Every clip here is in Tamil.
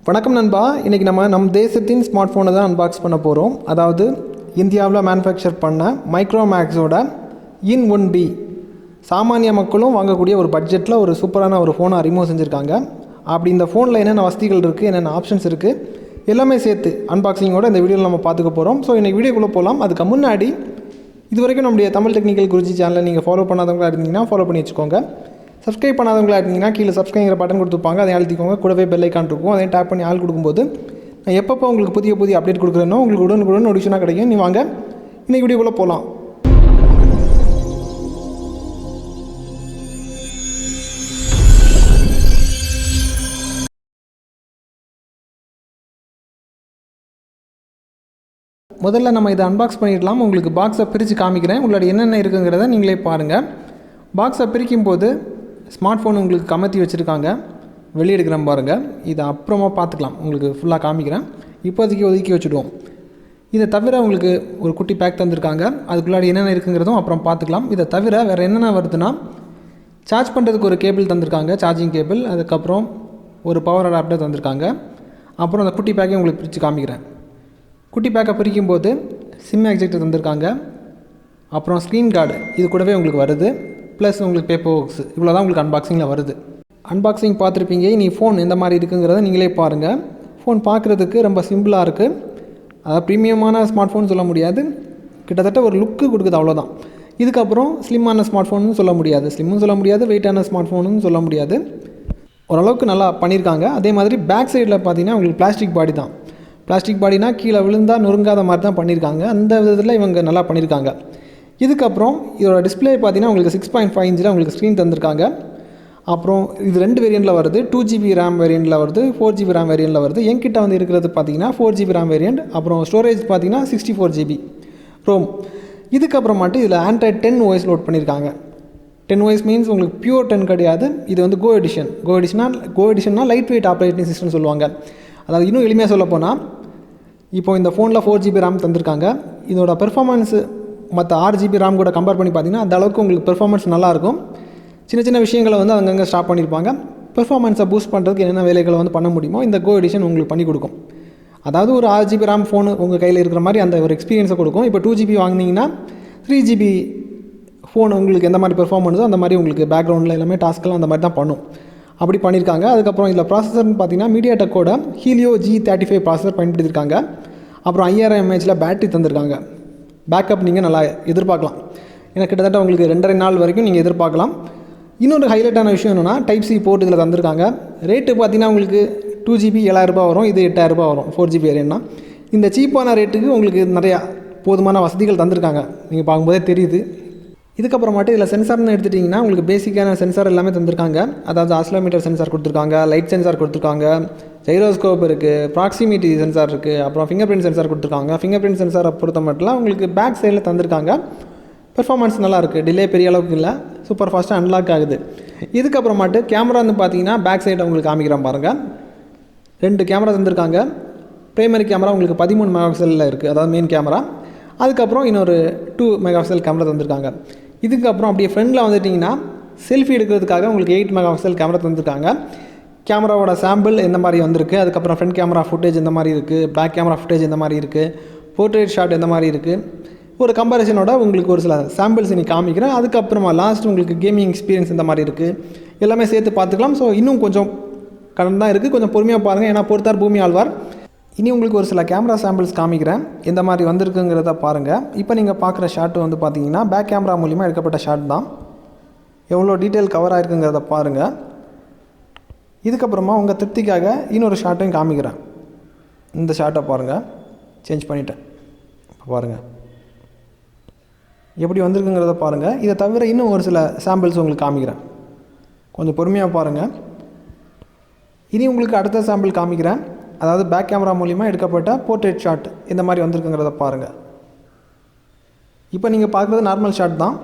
வணக்கம் நண்பா. இன்றைக்கி நம் தேசத்தின் ஸ்மார்ட் ஃபோனை தான் அன்பாக்ஸ் பண்ண போகிறோம். அதாவது இந்தியாவில் மேனுஃபேக்சர் பண்ண மைக்ரோமேக்ஸோட இன் 1B சாமானிய மக்களும் வாங்கக்கூடிய ஒரு பட்ஜெட்டில் ஒரு சூப்பரான ஒரு ஃபோனை அறிமுகம் செஞ்சுருக்காங்க. அப்படி இந்த ஃபோனில் என்னென்ன வசதிகள் இருக்குது, என்னென்ன ஆப்ஷன்ஸ் இருக்குது, எல்லாமே சேர்த்து அன்பாக்சிங்கோட இந்த வீடியோவில் நம்ம பார்த்துக்க போகிறோம். ஸோ இன்றைக்கி வீடியோக்குள்ளே போகலாம். அதுக்கு முன்னாடி இது வரைக்கும் நம்முடைய தமிழ் டெக்னிக்கல் குருஜி சேனலை நீங்கள் ஃபாலோ பண்ணாதவங்களா இருந்தீங்கன்னா ஃபாலோ பண்ணி வச்சுக்கோங்க. சப்ஸ்கிரைப் பண்ணாதவங்களா இருந்தீங்கன்னா கீழே சப்ஸ்கிரைங்கிற பட்டன் கொடுத்துருப்பாங்க, அதை அழுத்திக்கோங்க. கூடவே பெல் ஐக்கான் இருக்கும், அதையும் டேப் பண்ணி ஆள் கொடுக்கும்போது நான் எப்பப்போ உங்களுக்கு புதிய அப்டேட் கொடுக்குறேனோ உங்களுக்கு உடனுக்குடன் நோட்டிஃபிகேஷனாக கிடைக்கும். நீ வாங்க இன்றைக்கி வீடியோக்குள்ளே போகலாம். முதல்ல நம்ம இதை அன்பாக்ஸ் பண்ணிடலாம். உங்களுக்கு பாக்ஸை பிரித்து காமிக்கிறேன். உங்களோட என்னென்ன இருக்குங்கிறத நீங்களே பாருங்கள். பாக்ஸை பிரிக்கும் போது ஸ்மார்ட் ஃபோன் உங்களுக்கு கமர்த்தி வச்சுருக்காங்க. வெளியே எடுக்கிறேன் பாருங்கள். இதை அப்புறமா பார்த்துக்கலாம், உங்களுக்கு ஃபுல்லாக காமிக்கிறேன். இப்போதைக்கு ஒதுக்கி வச்சுடுவோம். இதை தவிர உங்களுக்கு ஒரு குட்டி பேக் தந்திருக்காங்க. அதுக்குள்ளாடி என்னென்ன இருக்குங்கிறதும் அப்புறம் பார்த்துக்கலாம். இதை தவிர வேறு என்னென்ன வருதுன்னா, சார்ஜ் பண்ணுறதுக்கு ஒரு கேபிள் தந்திருக்காங்க, சார்ஜிங் கேபிள். அதுக்கப்புறம் ஒரு பவர் அடாப்டர் தந்திருக்காங்க. அப்புறம் அந்த குட்டி பேக்கையும் உங்களுக்கு பிரித்து காமிக்கிறேன். குட்டி பேக்கை பிரிக்கும்போது சிம் எக்ஜெக்டர் தந்திருக்காங்க. அப்புறம் ஸ்க்ரீன் கார்டு இது கூடவே உங்களுக்கு வருது. ப்ளஸ் உங்களுக்கு பேப்பர் ஒர்க்ஸ். இவ்வளோ தான் உங்களுக்கு அன்பாக்சிங்கில் வருது. அன்பாக்சிங் பார்த்துருப்பீங்க. நீ ஃபோன் எந்த மாதிரி இருக்குங்கிறத நீங்களே பாருங்கள். ஃபோன் பார்க்குறதுக்கு ரொம்ப சிம்பிளாக இருக்குது. அதாவது ப்ரீமியமான ஸ்மார்ட் ஃபோன் சொல்ல முடியாது, கிட்டத்தட்ட ஒரு லுக்கு கொடுக்குது, அவ்வளோதான். இதுக்கப்புறம் ஸ்லிம்மான ஸ்மார்ட் ஃபோன்னு சொல்ல முடியாது, ஸ்லிம்மும் சொல்ல முடியாது, வெயிட்டான ஸ்மார்ட் ஃபோனுன்னு சொல்ல முடியாது. ஓரளவுக்கு நல்லா பண்ணியிருக்காங்க. அதே மாதிரி பேக் சைடில் பார்த்தீங்கன்னா உங்களுக்கு பிளாஸ்டிக் பாடி தான். பிளாஸ்டிக் பாடினா கீழே விழுந்தால் நொறுங்காத மாதிரி தான் பண்ணியிருக்காங்க. அந்த விதத்தில் இவங்க நல்லா பண்ணியிருக்காங்க. இதுக்கப்புறம் இதோட டிஸ்பிளே பார்த்தீங்கன்னா உங்களுக்கு 6.5 இன்ச்சில் உங்களுக்கு ஸ்க்ரீன் தந்திருக்காங்க. அப்புறம் இது 2 வேரியண்ட்டில் வருது. 2GB ரேம் வேரியண்ட்டில் வருது, 4GB ரேம் வேரியண்ட்டில் வருது. என்கிட்ட வந்து இருக்கிறது பார்த்தீங்கன்னா 4GB ரேம் வேரியண்ட். அப்புறம் ஸ்டோரேஜ் பார்த்தீங்கன்னா 64GB ரோம். இதுக்கப்புறமாட்டு இதில் Android 10 OS லோட் பண்ணியிருக்காங்க. 10 OS மீன்ஸ் உங்களுக்கு பியூர் 10 கிடையாது. இது வந்து கோ எடிஷன்னா லைட் வெயிட் ஆப்ரேட்டிங் சிஸ்டம் சொல்லுவாங்க. அதாவது இன்னும் எளிமையாக சொல்ல போனால், இப்போ இந்த ஃபோனில் 4GB ரேம் தந்திருக்காங்க. இதோட பெர்ஃபார்மன்ஸு மற்ற 6GB ரேம் கூட கம்பேர் பண்ணி பார்த்தீங்கன்னா அந்த அளவுக்கு உங்களுக்கு பெர்ஃபார்மன்ஸ் நல்லாயிருக்கும். சின்ன விஷயங்களை வந்து அங்கங்கே ஸ்டாப் பண்ணியிருப்பாங்க. பெர்ஃபார்மன்ஸை பூஸ்ட் பண்ணுறதுக்கு என்னென்ன வேலைகளை வந்து பண்ண முடியுமோ இந்த கோ எடிஷன் உங்களுக்கு பண்ணி கொடுக்கும். அதாவது ஒரு 6GB ரேம் ஃபோனு உங்கள் கையில் இருக்கிற மாதிரி அந்த ஒரு எக்ஸ்பீரியன்ஸை கொடுக்கும். இப்போ 2GB வாங்கினீங்கன்னா 3GB ஃபோன் உங்களுக்கு எந்த மாதிரி பெர்ஃபார்மன்ஸோ அந்த மாதிரி உங்களுக்கு பேக்ரவுண்டில் எல்லாமே டாஸ்க்கெல்லாம் அந்த மாதிரி தான் பண்ணும். அப்படி பண்ணியிருக்காங்க. அதுக்கப்புறம் இதில் ப்ராசஸர்னு பார்த்தீங்கன்னா மீடியாடெக்கோட ஹீலியோ G35 ப்ராசஸர் பயன்படுத்தியிருக்காங்க. அப்புறம் 5000 mAh பேட்டரி தந்திருக்காங்க. பேக்கப் நீங்கள் நல்லா எதிர்பார்க்கலாம். ஏன்னா கிட்டத்தட்ட உங்களுக்கு 2.5 நாள் வரைக்கும் நீங்கள் எதிர்பார்க்கலாம். இன்னொரு ஹைலைட்டான விஷயம் என்னென்னா, டைப் சி போர்ட் இதில் தந்திருக்காங்க. ரேட்டு பார்த்தீங்கன்னா உங்களுக்கு 2GB 7000 வரும், இது 8000 வரும் 4GB வேரியண்ட்னா. இந்த சீப்பான ரேட்டுக்கு உங்களுக்கு நிறையா போதுமான வசதிகள் தந்திருக்காங்க, நீங்கள் பார்க்கும்போதே தெரியுது. இதுக்கப்புறமாட்டு இதில் சென்சார்னு எடுத்துட்டிங்கன்னா உங்களுக்கு பேசிக்கான சென்சார் எல்லாமே தந்திருக்காங்க. அதாவது ஆசிலோமீட்டர் சென்சார் கொடுத்துருக்காங்க, லைட் சென்சார் கொடுத்துருக்காங்க, ஜைரோஸ்கோப் இருக்குது, ப்ராக்சிமிட்டி சென்சார் இருக்குது, அப்புறம் ஃபிங்கர் பிரிண்ட் சென்சார் கொடுத்துருக்காங்க. ஃபிங்கர் பிரிண்ட் சென்சாரை பொறுத்த மட்டும் உங்களுக்கு பேக் சைடில் தந்திருக்காங்க. பெர்ஃபார்மன்ஸ் நல்லாயிருக்கு, டிலே பெரிய அளவுக்கு இல்லை, சூப்பர் ஃபாஸ்ட்டாக அன்லாக் ஆகுது. இதுக்கப்புறமாட்டு கேமரா வந்து பார்த்தீங்கன்னா பேக் சைடை உங்களுக்கு காமிக்கிறேன் பாருங்கள். 2 கேமரா தந்திருக்காங்க. ப்ரைமரி கேமரா உங்களுக்கு 13 மெகாபிக்சலில் இருக்குது, அதாவது மெயின் கேமரா. அதுக்கப்புறம் இன்னொரு 2 மெகாபிக்சல் கேமரா தந்திருக்காங்க. இதுக்கப்புறம் அப்படியே ஃப்ரண்டில் வந்துட்டிங்கன்னா செல்ஃபி எடுக்கிறதுக்காக உங்களுக்கு 8 மெகாபிக்சல் கேமரா தந்திருக்காங்க. கேமராவோட சாம்பிள் எந்த மாதிரி வந்திருக்கு, அதுக்கப்புறம் ஃப்ரண்ட் கேமரா ஃபுட்டேஜ் எந்த மாதிரி இருக்குது, பேக் கேமரா ஃபுட்டேஜ் எந்த மாதிரி இருக்குது, போர்ட்ரேட் ஷாட் எந்த மாதிரி இருக்குது, ஒரு கம்பேரிசனோட உங்களுக்கு ஒரு சில சாம்பிள்ஸ் நீ காமிக்கிறேன். அதுக்கப்புறமா லாஸ்ட் உங்களுக்கு கேமிங் எக்ஸ்பீரியன்ஸ் எந்த மாதிரி இருக்குது எல்லாமே சேர்த்து பார்த்துக்கலாம். ஸோ இன்னும் கொஞ்சம் கடன் தான் இருக்குது, கொஞ்சம் பொறுமையாக பாருங்கள். ஏன்னா பொறுத்தார் பூமி ஆழ்வார். இனி உங்களுக்கு ஒரு சில கேமரா சாம்பிள்ஸ் காமிக்கிறேன், எந்த மாதிரி வந்திருக்குங்கிறத பாருங்கள். இப்போ நீங்கள் பார்க்குற ஷாட் வந்து பார்த்தீங்கன்னா பேக் கேமரா மூலிமா எடுக்கப்பட்ட ஷாட் தான். எவ்வளோ டீட்டெயில் கவர் ஆகிருக்குங்கிறத பாருங்கள். இதுக்கப்புறமா உங்கள் திருப்திக்காக இன்னொரு ஷாட்டையும் காமிக்கிறேன். இந்த ஷாட்டை பாருங்கள், சேஞ்ச் பண்ணிட்டேன். இப்போ பாருங்கள் எப்படி வந்திருக்குங்கிறத பாருங்கள். இதை தவிர இன்னும் ஒரு சில சாம்பிள்ஸ் உங்களுக்கு காமிக்கிறேன், கொஞ்சம் பொறுமையாக பாருங்கள். இனி உங்களுக்கு அடுத்த சாம்பிள் காமிக்கிறேன். அதாவது பேக் கேமரா மூலிமா எடுக்கப்பட்ட போர்ட்ரேட் ஷாட் இந்த மாதிரி வந்திருக்குங்கிறத பாருங்கள். இப்போ நீங்கள் பார்க்குறது நார்மல் ஷாட் தான்,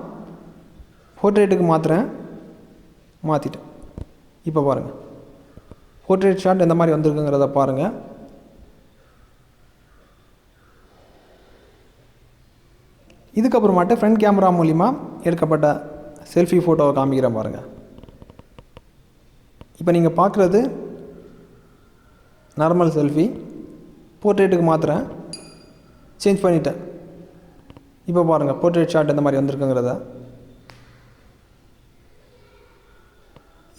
போர்ட்ரேட்டுக்கு மாற்றிட்டேன். இப்போ பாருங்கள் போர்ட்ரேட் ஷாட் எந்த மாதிரி வந்திருக்குங்கிறத பாருங்கள். இதுக்கப்புறமாட்டு ஃப்ரண்ட் கேமரா மூலிமா எடுக்கப்பட்ட செல்ஃபி ஃபோட்டோவை காமிக்கிறேன் பாருங்கள். இப்போ நீங்கள் பார்க்குறது நார்மல் செல்ஃபி. போர்ட்ரேட்டுக்கு மாற்றுறேன், சேஞ்ச் பண்ணிட்டேன். இப்போ பாருங்கள் போர்ட்ரேட் ஷாட் இந்த மாதிரி வந்திருக்குங்கிறத.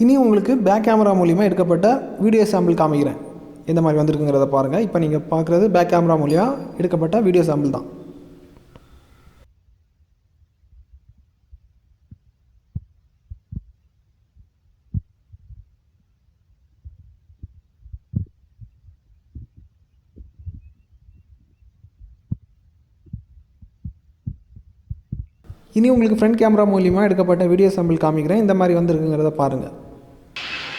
இனி உங்களுக்கு பேக் கேமரா மூலிமா எடுக்கப்பட்ட வீடியோ சாம்பிள் காமிக்கிறேன், எந்த மாதிரி வந்திருக்குங்கிறத பாருங்கள். இப்போ நீங்கள் பார்க்குறது பேக் கேமரா மூலிமா எடுக்கப்பட்ட வீடியோ சாம்பிள் தான். இனி உங்களுக்கு ஃப்ரண்ட் கேமரா மூலிமா எடுக்கப்பட்ட வீடியோ சாம்பிள் காமிக்கிறேன், இந்த மாதிரி வந்திருக்குங்கிறத பாருங்கள்.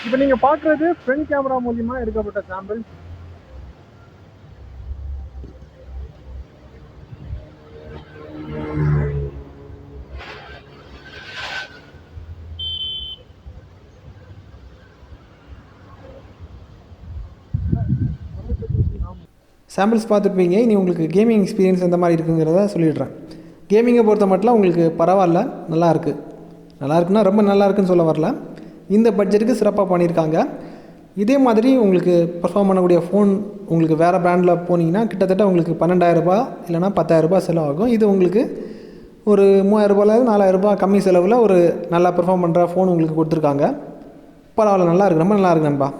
இப்போ நீங்கள் பார்க்குறது ஃப்ரண்ட் கேமரா மூலிமா எடுக்கப்பட்ட சாம்பிள். சாம்பிள்ஸ் பார்த்துருப்பீங்க. இனி உங்களுக்கு கேமிங் எக்ஸ்பீரியன்ஸ் எந்த மாதிரி இருக்குங்கிறத சொல்லிடுறேன். கேமிங்கை பொறுத்த மட்டும் உங்களுக்கு பரவாயில்ல, நல்லாயிருக்கு. நல்லாயிருக்குன்னா ரொம்ப நல்லாயிருக்குன்னு சொல்ல வரல, இந்த பட்ஜெட்டுக்கு சிறப்பாக பண்ணியிருக்காங்க. இதே மாதிரி உங்களுக்கு பர்ஃபார்ம் பண்ணக்கூடிய ஃபோன் உங்களுக்கு வேறு பிராண்டில் போனீங்கன்னா கிட்டத்தட்ட உங்களுக்கு 12,000 இல்லைனா 10,000 செலவாகும். இது உங்களுக்கு ஒரு 3,000 4,000 கம்மி செலவில் ஒரு நல்லா பெர்ஃபார்ம் பண்ணுற ஃபோன் உங்களுக்கு கொடுத்துருக்காங்க. பரவாயில்ல, நல்லாயிருக்கு, ரொம்ப நல்லாயிருக்கு நண்பா.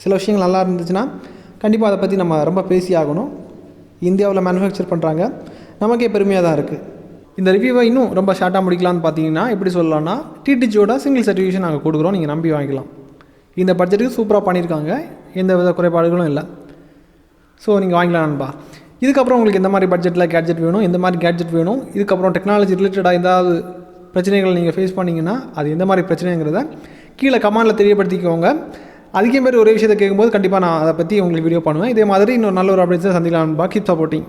சில விஷயங்கள் நல்லா இருந்துச்சுன்னா கண்டிப்பாக அதை பற்றி நம்ம ரொம்ப பேசி ஆகணும். இந்தியாவில் மேனுஃபேக்சர் பண்ணுறாங்க, நமக்கே பெருமையாக தான் இருக்குது. இந்த ரிவ்யூவை இன்னும் ரொம்ப ஷார்ட்டாக முடிக்கலான்னு பார்த்தீங்கன்னா எப்படி சொல்லலாம்னா, டிடிஜியோட சிங்கிள் சர்டிஃபிகேஷன் நாங்கள் கொடுக்குறோம், நீங்கள் நம்பி வாங்கிக்கலாம். இந்த பட்ஜெட்டுக்கு சூப்பராக பண்ணியிருக்காங்க, எந்த வித குறைபாடுகளும் இல்லை. ஸோ நீங்கள் வாங்கிக்கலாம் நண்பா. இதுக்கப்புறம் உங்களுக்கு எந்த மாதிரி பட்ஜெட்டில் கேட்ஜெட் வேணும், எந்த மாதிரி கேட்ஜெட் வேணும், இதுக்கப்புறம் டெக்னாலஜி ரிலேட்டடாக ஏதாவது பிரச்சனைகள் நீங்கள் ஃபேஸ் பண்ணிங்கன்னா அது எந்த மாதிரி பிரச்சனைங்கிறத கீழே கமெண்டில் தெரியப்படுத்திக்கோங்க. அதிகம் பேர் ஒரே விஷயத்தை கேட்கும்போது கண்டிப்பாக நான் அதை பற்றி உங்களுக்கு வீடியோ பண்ணுவேன். இதே மாதிரி இன்னொரு நல்ல ஒரு அப்டேட்ஸை சந்திக்கலாம் நண்பா. Keep supporting.